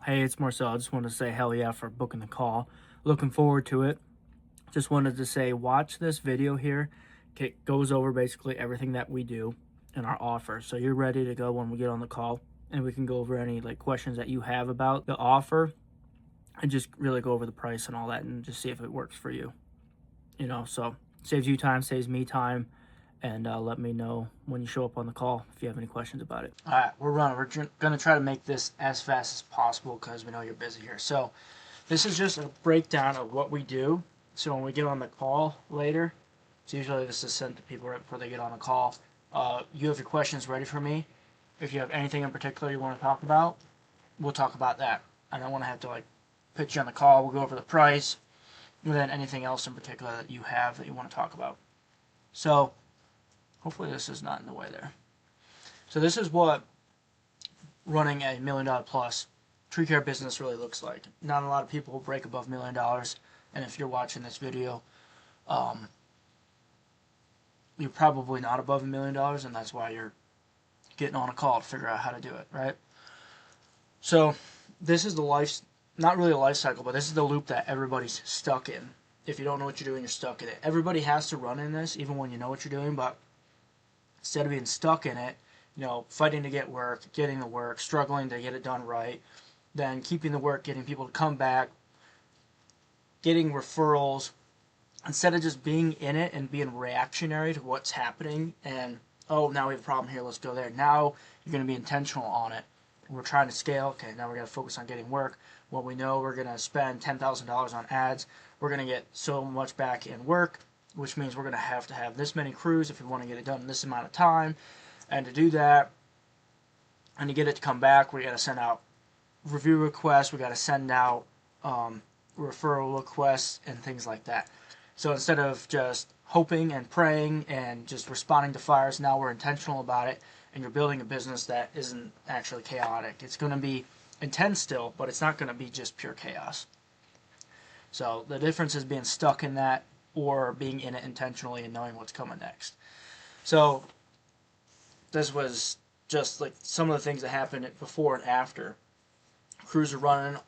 Hey, it's Marcel. I just wanted to say hell yeah for booking the call. Looking forward to it. Just wanted to say watch this video here. It goes over basically everything that we do in our offer. So you're ready to go when we get on the call and we can go over any questions that you have about the offer and just really go over the price and all that and just see if it works for you. So saves you time, saves me time, and let me know when you show up on the call if you have any questions about it. All right, we're running. We're going to try to make this as fast as possible because we know you're busy here. So this is just a breakdown of what we do. So when we get on the call later, so usually this is sent to people right before they get on the call. You have your questions ready for me. If you have anything in particular you want to talk about, we'll talk about that. I don't want to have to put you on the call. We'll go over the price, and then anything else in particular that you have that you want to talk about. So hopefully this is not in the way there. So this is what running a $1 million plus tree care business really looks like. Not a lot of people break above $1 million, and if you're watching this video, you're probably not above $1 million, and that's why you're getting on a call to figure out how to do it, right? So this is the life, not really a life cycle, but this is the loop that everybody's stuck in. If you don't know what you're doing, you're stuck in it. Everybody has to run in this, even when you know what you're doing, but instead of being stuck in it, fighting to get work, getting the work, struggling to get it done right, then keeping the work, getting people to come back, getting referrals, instead of just being in it and being reactionary to what's happening and, oh, now we have a problem here, let's go there. Now you're going to be intentional on it. We're trying to scale. Okay, now we're going to focus on getting work. Well, we know we're going to spend $10,000 on ads. We're going to get so much back in work, which means we're going to have this many crews if we want to get it done in this amount of time. And to do that, and to get it to come back, we got to send out review requests. We got to send out referral requests and things like that. So instead of just hoping and praying and just responding to fires, now we're intentional about it, and you're building a business that isn't actually chaotic. It's going to be intense still, but it's not going to be just pure chaos. So the difference is being stuck in that or being in it intentionally and knowing what's coming next. So this was just some of the things that happened before and after. Crews are running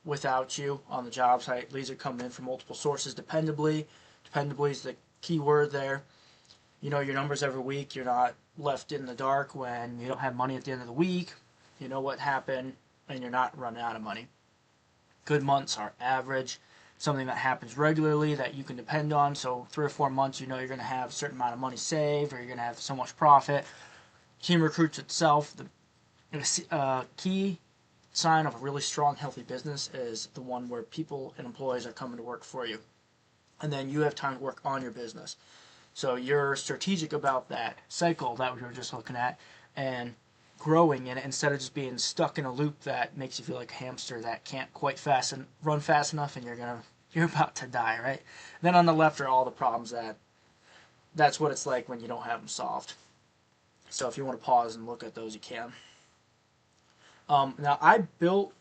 without you on the job site. Leads are coming in from multiple sources dependably. Dependably is the key word there. You know your numbers every week. You're not left in the dark when you don't have money at the end of the week. You know what happened, and you're not running out of money. Good months are average, something that happens regularly that you can depend on. So 3 or 4 months, you know you're going to have a certain amount of money saved, or you're going to have so much profit. Team Recruits itself, the key sign of a really strong, healthy business is the one where people and employees are coming to work for you. And then you have time to work on your business. So you're strategic about that cycle that we were just looking at and growing in it instead of just being stuck in a loop that makes you feel like a hamster that can't quite run fast enough, and you're about to die, right? Then on the left are all the problems that's what it's like when you don't have them solved. So if you want to pause and look at those, you can. Now, I built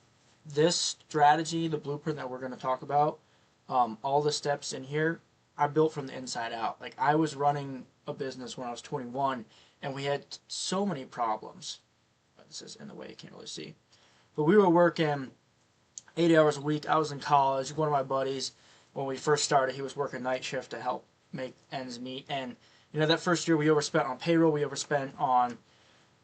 this strategy, the blueprint that we're going to talk about, all the steps in here, I built from the inside out. I was running a business when I was 21, and we had so many problems. This is in the way you can't really see. But we were working 80 hours a week. I was in college. One of my buddies, when we first started, he was working night shift to help make ends meet. And, that first year we overspent on payroll. We overspent on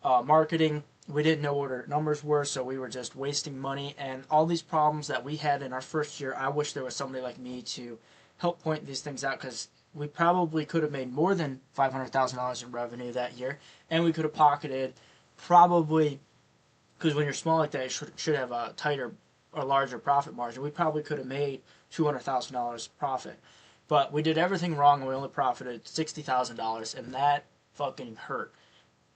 marketing. We didn't know what our numbers were, so we were just wasting money. And all these problems that we had in our first year, I wish there was somebody like me to help point these things out, because we probably could have made more than $500,000 in revenue that year, and we could have pocketed probably, because when you're small like that, you should have a tighter or larger profit margin. We probably could have made $200,000 profit. But we did everything wrong, and we only profited $60,000, and that fucking hurt.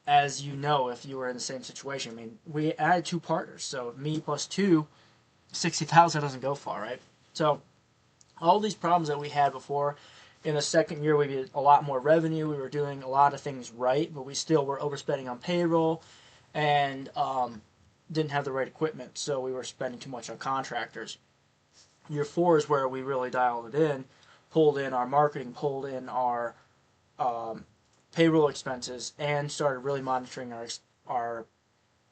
As you know, if you were in the same situation. I mean, we added 2 partners, so me plus 2, 60,000 doesn't go far, right? So all these problems that we had before, in the second year we did a lot more revenue. We were doing a lot of things right, but we still were overspending on payroll and didn't have the right equipment, so we were spending too much on contractors. Year 4 is where we really dialed it in, pulled in our marketing, pulled in our payroll expenses, and started really monitoring our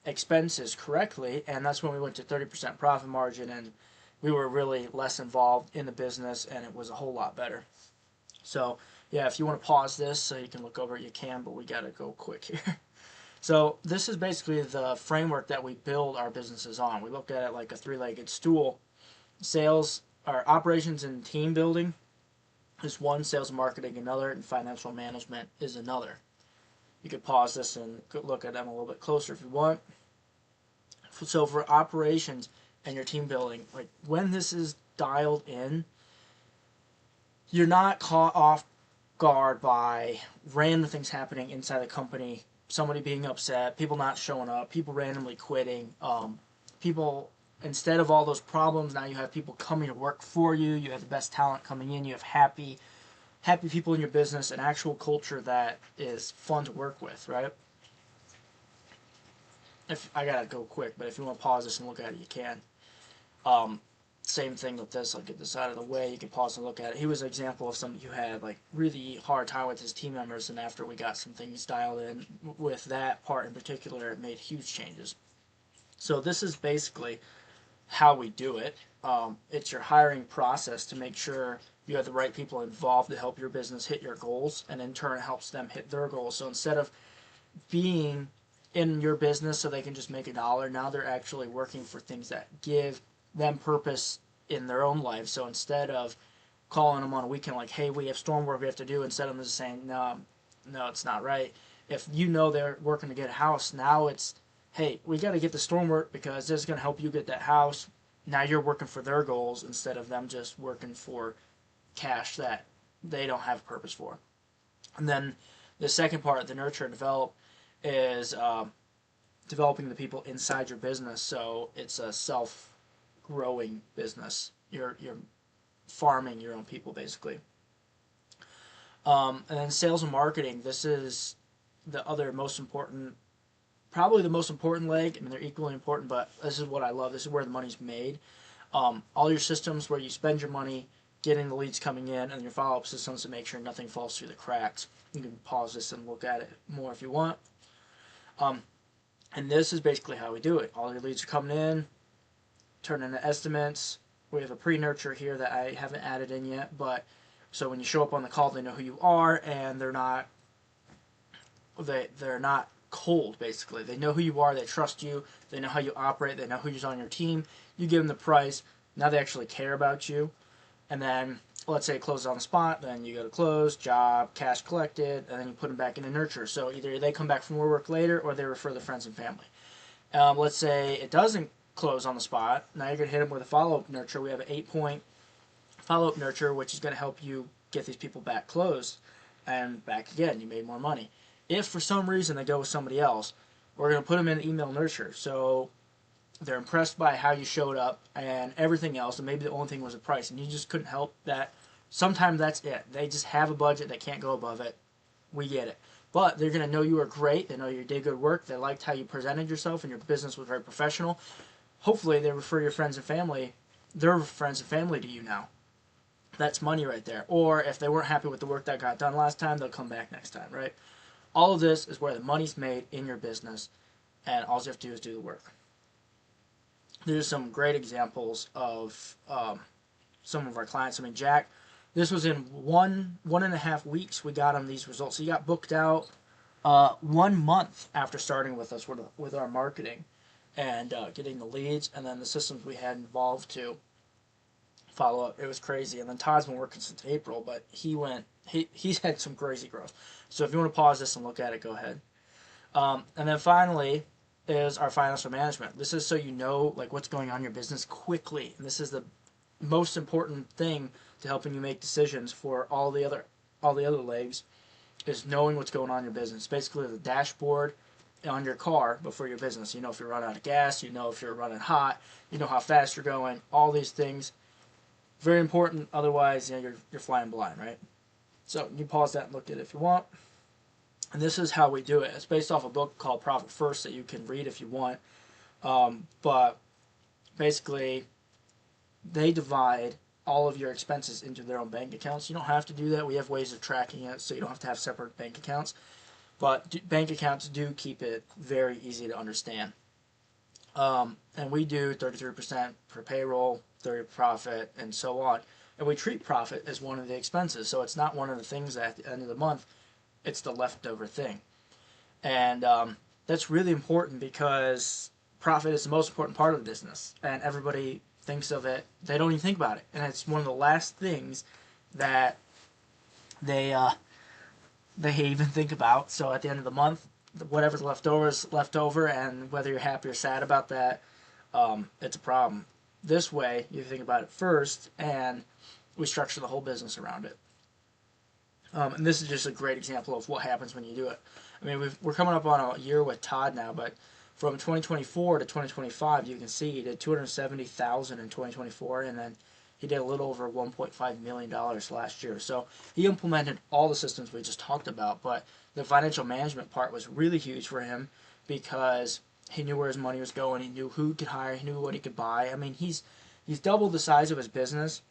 expenses correctly, and that's when we went to 30% profit margin, and we were really less involved in the business, and it was a whole lot better. So yeah, if you want to pause this so you can look over it, you can, but we gotta go quick here. So this is basically the framework that we build our businesses on. We look at it like a three-legged stool. Sales, or operations and team building is one, sales and marketing another, and financial management is another. You could pause this and look at them a little bit closer if you want. So for operations and your team building, like when this is dialed in, you're not caught off guard by random things happening inside the company, somebody being upset, people not showing up, people randomly quitting, people, instead of all those problems, now you have people coming to work for you, you have the best talent coming in, you have happy people in your business, an actual culture that is fun to work with, right? If I gotta go quick, but if you want to pause this and look at it, you can. Same thing with this. I'll get this out of the way. You can pause and look at it. He was an example of somebody who had like really hard time with his team members, and after we got some things dialed in with that part in particular, it made huge changes. So this is basically how we do it. It's your hiring process to make sure you have the right people involved to help your business hit your goals, and in turn helps them hit their goals. So instead of being in your business so they can just make a dollar, now they're actually working for things that give them purpose in their own life. So instead of calling them on a weekend like, hey, we have storm work we have to do, instead of them just saying, no, it's not right. If you know they're working to get a house, now it's, hey, we got to get the storm work because this is going to help you get that house. Now you're working for their goals instead of them just working for cash that they don't have a purpose for. And then the second part, the nurture and develop, is developing the people inside your business. So it's a self-growing business. You're farming your own people basically. And then sales and marketing. This is the other most important, probably the most important leg. I mean, they're equally important, but this is what I love. This is where the money's made. All your systems where you spend your money, getting the leads coming in, and your follow-up systems to make sure nothing falls through the cracks. You can pause this and look at it more if you want. And this is basically how we do it. All your leads are coming in, turn into estimates. We have a pre-nurture here that I haven't added in yet, but so when you show up on the call, they know who you are, and they're not cold. Basically, they know who you are, they trust you, they know how you operate, they know who's on your team. You give them the price. Now they actually care about you. And then let's say it closes on the spot, then you go to close, job, cash collected, and then you put them back into nurture. So either they come back from work later or they refer their friends and family. Let's say it doesn't close on the spot. Now you're going to hit them with a follow-up nurture. We have an 8-point follow-up nurture, which is going to help you get these people back closed and back again. You made more money. If for some reason they go with somebody else, we're going to put them in email nurture. So they're impressed by how you showed up and everything else, and maybe the only thing was the price, and you just couldn't help that. Sometimes that's it. They just have a budget. They can't go above it. We get it. But they're going to know you were great. They know you did good work. They liked how you presented yourself, and your business was very professional. Hopefully they refer your friends and family, their friends and family to you now. That's money right there. Or if they weren't happy with the work that got done last time, they'll come back next time, right? All of this is where the money's made in your business, and all you have to do is do the work. There's some great examples of some of our clients. I mean, Jack, this was in one and a half weeks we got him these results. He got booked out 1 month after starting with us with our marketing and getting the leads, and then the systems we had involved to follow up. It was crazy. And then Todd's been working since April, but he's had some crazy growth. So if you want to pause this and look at it, go ahead. And then finally is our financial management. This is so you know like what's going on in your business quickly, and this is the most important thing to helping you make decisions for all the other legs, is knowing what's going on in your business. Basically the dashboard on your car, but for your business. You know if you're running out of gas, you know if you're running hot, you know how fast you're going, all these things. Very important, otherwise you're flying blind, right? So you pause that and look at it if you want. And this is how we do it. It's based off a book called Profit First that you can read if you want. But basically, they divide all of your expenses into their own bank accounts. You don't have to do that. We have ways of tracking it, so you don't have to have separate bank accounts. But bank accounts do keep it very easy to understand. And we do 33% for payroll, 30 profit, and so on. And we treat profit as one of the expenses, so it's not one of the things that at the end of the month, it's the leftover thing. And that's really important because profit is the most important part of the business, and everybody thinks of it. They don't even think about it, and it's one of the last things that they even think about. So at the end of the month, whatever's left over is left over, and whether you're happy or sad about that, it's a problem. This way, you think about it first, and we structure the whole business around it. And this is just a great example of what happens when you do it. I mean, we're coming up on a year with Todd now, but from 2024 to 2025, you can see he did 270,000 in 2024, and then he did a little over 1.5 million dollars last year. So he implemented all the systems we just talked about, but the financial management part was really huge for him because he knew where his money was going. He knew who he could hire. He knew what he could buy. I mean, he's doubled the size of his business.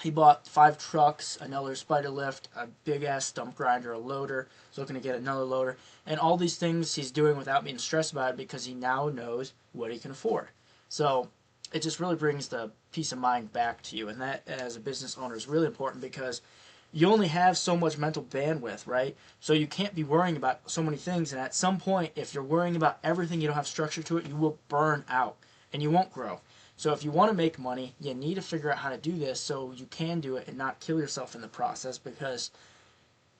He bought 5 trucks, another spider lift, a big ass stump grinder, a loader. He's looking to get another loader, and all these things he's doing without being stressed about it because he now knows what he can afford. So it just really brings the peace of mind back to you, and that as a business owner is really important because you only have so much mental bandwidth, right? So you can't be worrying about so many things, and at some point, if you're worrying about everything, you don't have structure to it, you will burn out and you won't grow. So if you want to make money, you need to figure out how to do this so you can do it and not kill yourself in the process because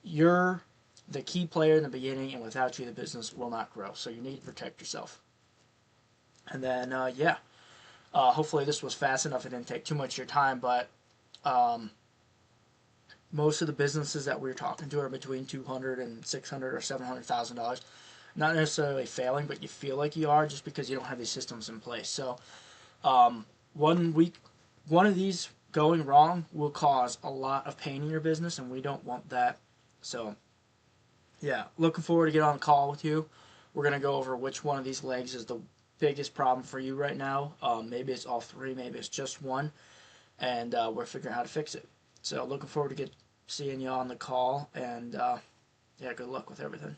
you're the key player in the beginning, and without you, the business will not grow. So you need to protect yourself. And then, hopefully this was fast enough. It didn't take too much of your time, but most of the businesses that we're talking to are between 200 and 600 or $700,000. Not necessarily failing, but you feel like you are just because you don't have these systems in place. So one of these going wrong will cause a lot of pain in your business, and we don't want that. So yeah, looking forward to get on a call with you. We're going to go over which one of these legs is the biggest problem for you right now. Maybe it's all three, maybe it's just one, and we're figuring out how to fix it. So looking forward to seeing you on the call, and yeah, good luck with everything.